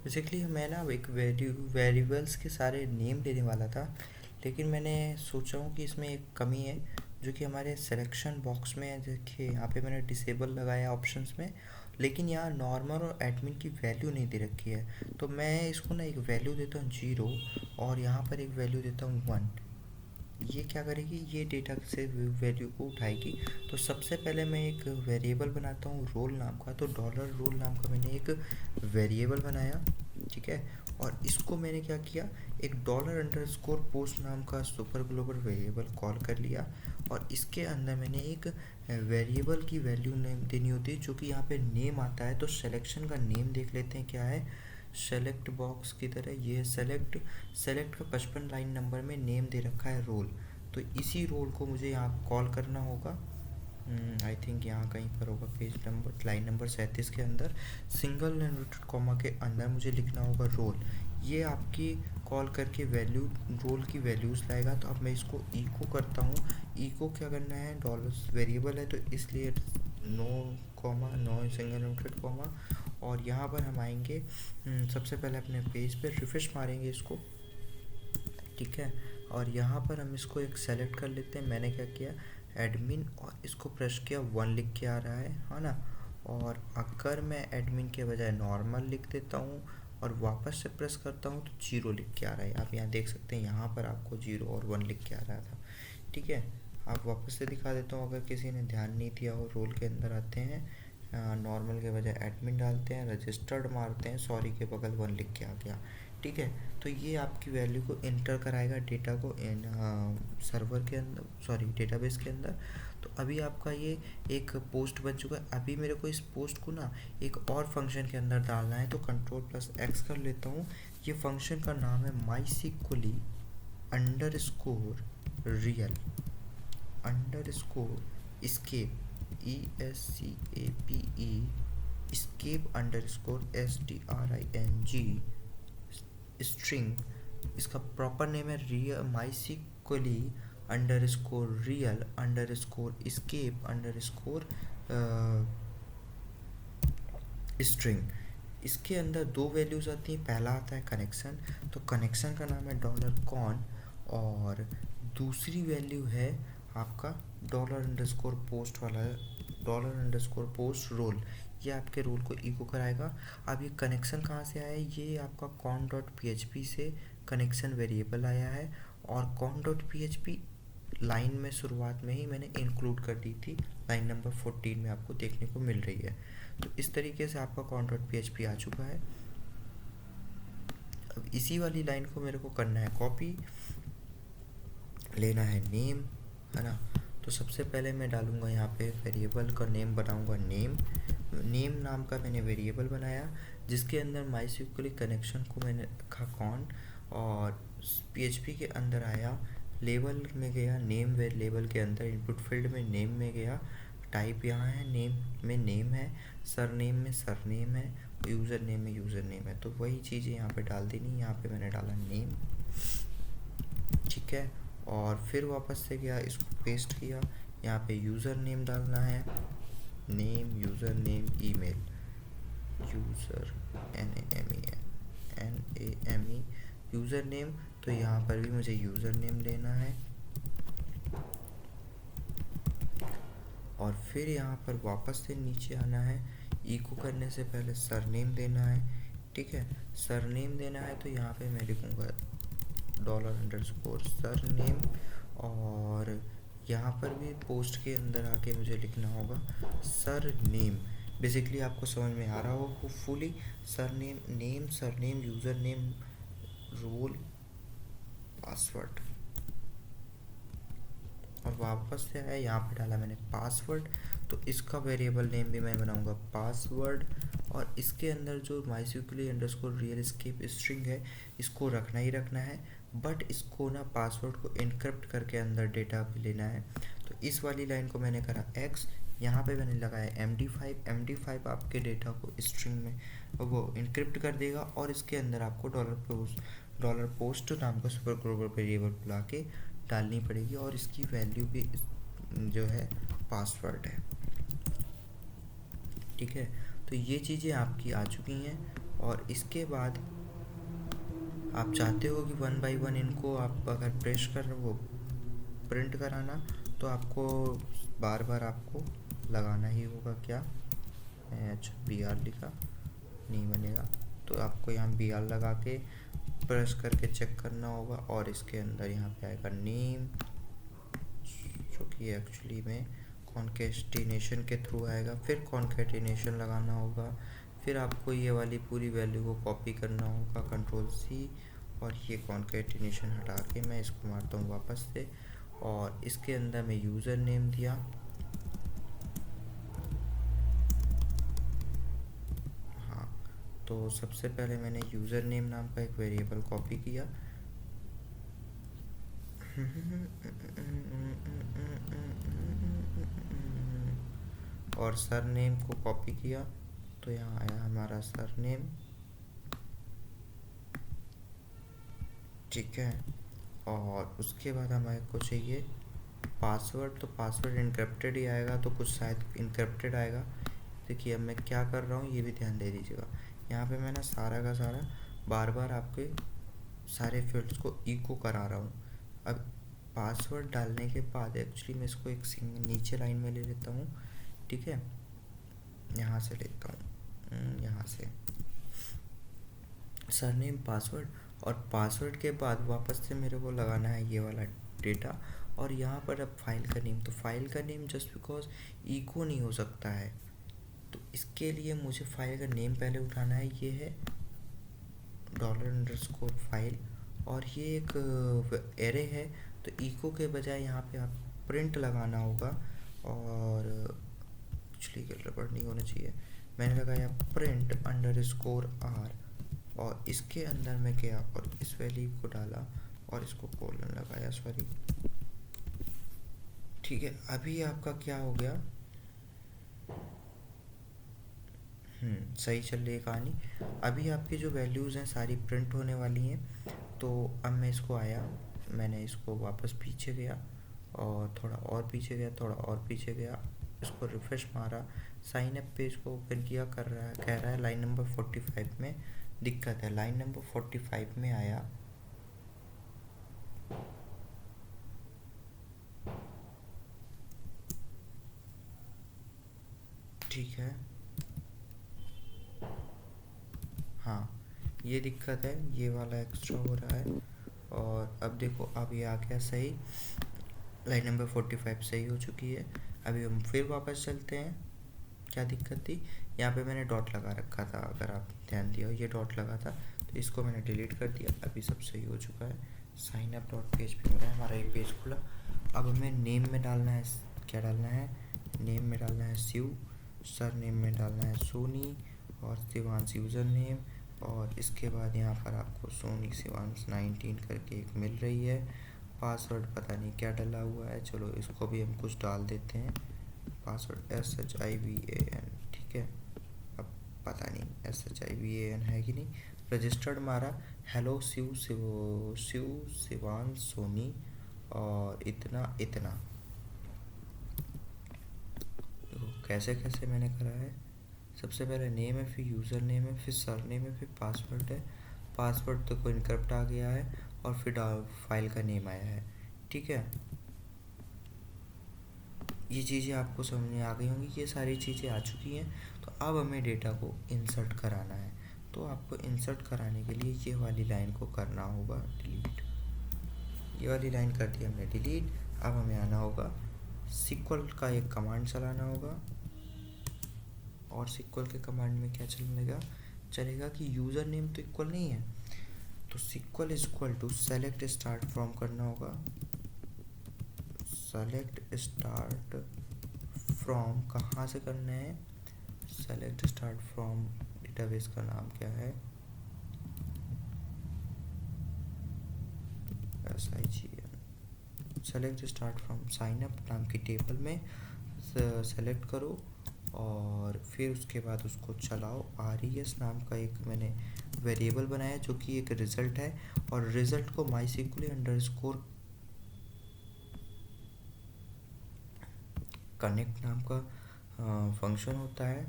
Basically मैं ना एक वेरिएबल्स के सारे नेम देने वाला था, लेकिन मैंने सोचा हूँ कि इसमें एक कमी है जो कि हमारे सिलेक्शन बॉक्स में है। देखिए यहाँ पे मैंने डिसेबल लगाया ऑप्शंस में, लेकिन यहाँ नॉर्मल और एडमिन की वैल्यू नहीं दे रखी है। तो मैं इसको ना एक वैल्यू देता हूँ 0 और यहाँ पर एक वैल्यू देता हूँ 1। ये क्या करेगी, ये डेटा से वैल्यू को उठाएगी। तो सबसे पहले मैं एक वेरिएबल बनाता हूँ रोल नाम का। तो डॉलर रोल नाम का मैंने एक वेरिएबल बनाया, ठीक है। और इसको मैंने क्या किया, एक डॉलर अंडरस्कोर पोस्ट नाम का सुपर ग्लोबल वेरिएबल कॉल कर लिया। और इसके अंदर मैंने एक वेरिएबल की वैल्यू नेम देनी होती है जो कि यहाँ पे नेम आता है। तो सिलेक्शन का नेम देख लेते हैं क्या है। सेलेक्ट बॉक्स की तरह ये सेलेक्ट सेलेक्ट का 55 लाइन नंबर में नेम दे रखा है रोल। तो इसी रोल को मुझे यहाँ कॉल करना होगा। आई थिंक यहाँ कहीं पर होगा, पेज नंबर लाइन नंबर 37 के अंदर सिंगल इन्वर्टेड कॉमा के अंदर मुझे लिखना होगा रोल। ये आपकी कॉल करके वैल्यू रोल की वैल्यूज़ लाएगा। तो अब मैं इसको इको करता हूँ। इको क्या करना है, डॉलर वेरिएबल है तो इसलिए no comma, no single inverted comma. और यहाँ पर हम आएंगे, सबसे पहले अपने पेज पे रिफ्रेश मारेंगे इसको, ठीक है। और यहाँ पर हम इसको एक सेलेक्ट कर लेते हैं। मैंने क्या किया, एडमिन, और इसको प्रेस किया, 1 लिख के आ रहा है ना। और अगर मैं एडमिन के बजाय नॉर्मल लिख देता हूँ और वापस से प्रेस करता हूँ तो 0 लिख के आ रहा है। आप यहाँ देख सकते हैं, यहाँ पर आपको 0 और 1 लिख के आ रहा था, ठीक है। आप वापस से दिखा देता हूँ, अगर किसी ने ध्यान नहीं दिया हो। रोल के अंदर आते हैं, नॉर्मल के बजाय एडमिन डालते हैं, रजिस्टर्ड मारते हैं, सॉरी के बगल 1 लिख के आ गया, ठीक है। तो ये आपकी वैल्यू को इंटर कराएगा डेटा को इन सर्वर के अंदर, सॉरी डेटाबेस के अंदर। तो अभी आपका ये एक पोस्ट बन चुका है। अभी मेरे को इस पोस्ट को ना एक और फंक्शन के अंदर डालना है। तो कंट्रोल+X कर लेता हूँ। ये फंक्शन का नाम है mysqli underscore real underscore escape, ESCAPE escape underscore STRING string. इसका प्रॉपर नेम है real mysqli underscore real underscore escape underscore string. इसके अंदर 2 वैल्यूज़ आती हैं। पहला आता है कनेक्शन, तो कनेक्शन का नाम है $कॉन। और दूसरी वैल्यू है आपका $_पोस्ट वाला, $_पोस्ट रोल। ये आपके रोल को इको कराएगा। अब ये कनेक्शन कहाँ से आया है, ये आपका con.php से कनेक्शन वेरिएबल आया है। और con.php लाइन में शुरुआत में ही मैंने इंक्लूड कर दी थी, लाइन नंबर 14 में आपको देखने को मिल रही है। तो इस तरीके से आपका con.php आ चुका है। अब इसी वाली लाइन को मेरे को करना है कॉपी, लेना है नेम, है ना। तो सबसे पहले मैं डालूँगा यहाँ पे वेरिएबल का नेम बनाऊँगा नेम नाम का मैंने वेरिएबल बनाया, जिसके अंदर माईसीक्वली कनेक्शन को मैंने रखा कॉन। और PHP के अंदर आया, लेबल में गया, नेम लेबल के अंदर इनपुट फील्ड में नेम में गया, टाइप यहाँ है, नेम में नेम है, सरनेम में सरनेम है, यूज़र नेम में यूज़र नेम है। तो वही चीज़ें यहाँ पे डाल देनी। यहाँ पे मैंने डाला नेम, ठीक है। और फिर वापस से गया, इसको पेस्ट किया, यहाँ पे यूज़र नेम डालना है, name user name email, user NAME user name. तो यहाँ पर भी मुझे यूज़र नेम लेना है। और फिर यहाँ पर वापस से नीचे आना है, इको करने से पहले सरनेम देना है, ठीक है। सरनेम देना है तो यहाँ पे मैं लिखूँगा $_सरनेम। और यहाँ पर भी पोस्ट के अंदर आके मुझे लिखना होगा सरनेम। बेसिकली आपको समझ में आ रहा हो hopefully. Surname, name, surname, user name, role, password. और वापस से आया, यहाँ पे डाला मैंने पासवर्ड। तो इसका वेरिएबल नेम भी मैं बनाऊंगा पासवर्ड। और इसके अंदर जो माईसीक्वली अंडरस्कोर रियल स्केप स्ट्रिंग है, इसको रखना ही रखना है, बट इसको ना पासवर्ड को इनक्रिप्ट करके अंदर डेटा भी लेना है। तो इस वाली लाइन को मैंने करा X, यहाँ पे मैंने लगाया MD5 आपके डेटा को स्ट्रिंग में वो इनक्रिप्ट कर देगा। और इसके अंदर आपको $पोस्ट नाम का सुपर ग्लोबल वेरिएबल बुला के डालनी पड़ेगी। और इसकी वैल्यू भी जो है पासवर्ड है, ठीक है। तो ये चीज़ें आपकी आ चुकी हैं। और इसके बाद आप चाहते हो कि वन बाय वन इनको आप अगर प्रेस कर वो प्रिंट कराना, तो आपको बार बार आपको लगाना ही होगा। क्या BR लिखा नहीं बनेगा, तो आपको यहाँ BR लगा के प्रेस करके चेक करना होगा। और इसके अंदर यहाँ पे आएगा नेम, जो कि एक्चुअली में कॉन्केटिनेशन के थ्रू आएगा। फिर कॉन्केटिनेशन लगाना होगा। फिर आपको ये वाली पूरी वैल्यू को कॉपी करना होगा, Ctrl+C, और ये कॉन्केटिनेशन हटा के मैं इसको मारता हूँ वापस से। और इसके अंदर मैं यूज़र नेम दिया। हाँ, तो सबसे पहले मैंने यूज़र नेम नाम का एक वेरिएबल कॉपी किया। और सर नेम को कॉपी किया, तो यहाँ आया हमारा सर नेम। ठीक है, और उसके बाद हमारे को चाहिए पासवर्ड। तो पासवर्ड इनक्रिप्टेड ही आएगा, तो कुछ शायद इनक्रिप्टेड आएगा। देखिए अब मैं क्या कर रहा हूँ ये भी ध्यान दे दीजिएगा। यहाँ पे मैं ना सारा का सारा बार बार आपके सारे फील्ड्स को इको करा रहा हूँ। अब पासवर्ड डालने के बाद एक्चुअली मैं इसको एक नीचे लाइन में ले लेता हूँ। ठीक है, यहाँ से लेता हूँ, यहाँ से सरनेम पासवर्ड, और पासवर्ड के बाद वापस से मेरे को लगाना है ये वाला डेटा। और यहाँ पर अब फाइल का नेम, तो फाइल का नेम जस्ट बिकॉज इको नहीं हो सकता है, तो इसके लिए मुझे फाइल का नेम पहले उठाना है। ये है $_फाइल, और ये एक एरे है, तो इको के बजाय यहाँ पे आप प्रिंट लगाना होगा। और एक्चुअली गड़बड़ नहीं होना चाहिए, मैंने लगाया print_r, और इसके अंदर मैं गया और इस वैल्यू को डाला और इसको कोलन लगाया, सॉरी। ठीक है, अभी आपका क्या हो गया, सही चल रही है कहानी। अभी आपकी जो वैल्यूज़ हैं सारी प्रिंट होने वाली हैं। तो अब मैं इसको आया, मैंने इसको वापस पीछे गया और थोड़ा और पीछे गया, थोड़ा और पीछे गया, इसको रिफ्रेश मारा, साइन अप पेज को ओपन किया, कर रहा है, कह रहा है लाइन नंबर 45 में दिक्कत है। लाइन नंबर 45 में आया, ठीक है, हाँ ये दिक्कत है, ये वाला एक्स्ट्रा हो रहा है। और अब देखो अब ये आ गया सही, लाइन नंबर 45 सही हो चुकी है। अभी हम फिर वापस चलते हैं। क्या दिक्कत थी, यहाँ पे मैंने डॉट लगा रखा था, अगर आप ध्यान दिया हो ये डॉट लगा था, तो इसको मैंने डिलीट कर दिया। अभी सब सही हो चुका है। साइन अप डॉट पेज पे मेरा हमारा एक पेज खुला। अब हमें नेम में डालना है, क्या डालना है, नेम में डालना है शिव, सर नेम में डालना है सोनी, और शिवांश यूज़र नेम। और इसके बाद यहाँ पर आपको सोनी शिवांश 19 करके एक मिल रही है। पासवर्ड पता नहीं क्या डाला हुआ है, चलो इसको भी हम कुछ डाल देते हैं, पासवर्ड SHIVAN, ठीक है। अब पता नहीं SHIVAN है कि नहीं। रजिस्टर्ड मारा, हेलो शिव शिवांश सोनी, और इतना इतना। देखो कैसे कैसे मैंने करा है। सबसे पहले नेम है, फिर यूज़र नेम है, फिर सर नेम है, फिर पासवर्ड है। पासवर्ड तो कोई इनक्रप्ट आ गया है, और फिर फाइल का नेम आया है। ठीक है, ये चीज़ें आपको समझ में आ गई होंगी, ये सारी चीज़ें आ चुकी हैं। तो अब हमें डेटा को इंसर्ट कराना है। तो आपको इंसर्ट कराने के लिए ये वाली लाइन को करना होगा डिलीट। ये वाली लाइन कर दी हमने डिलीट। अब हमें आना होगा SQL का एक कमांड चलाना होगा, और SQL के कमांड में क्या चलेगा कि यूज़र नेम तो इक्वल नहीं है, तो SQL equal to select star from करना होगा। सेलेक्ट स्टार्ट फ्रॉम कहाँ से करना है, सेलेक्ट स्टार्ट फ्रॉम डेटाबेस का नाम क्या है, SIGN। Select star from sign up नाम की टेबल में सेलेक्ट करो, और फिर उसके बाद उसको चलाओ। RES नाम का एक मैंने वेरिएबल बनाया जो कि एक रिज़ल्ट है, और रिज़ल्ट को MySQL_ कनेक्ट नाम का फंक्शन होता है,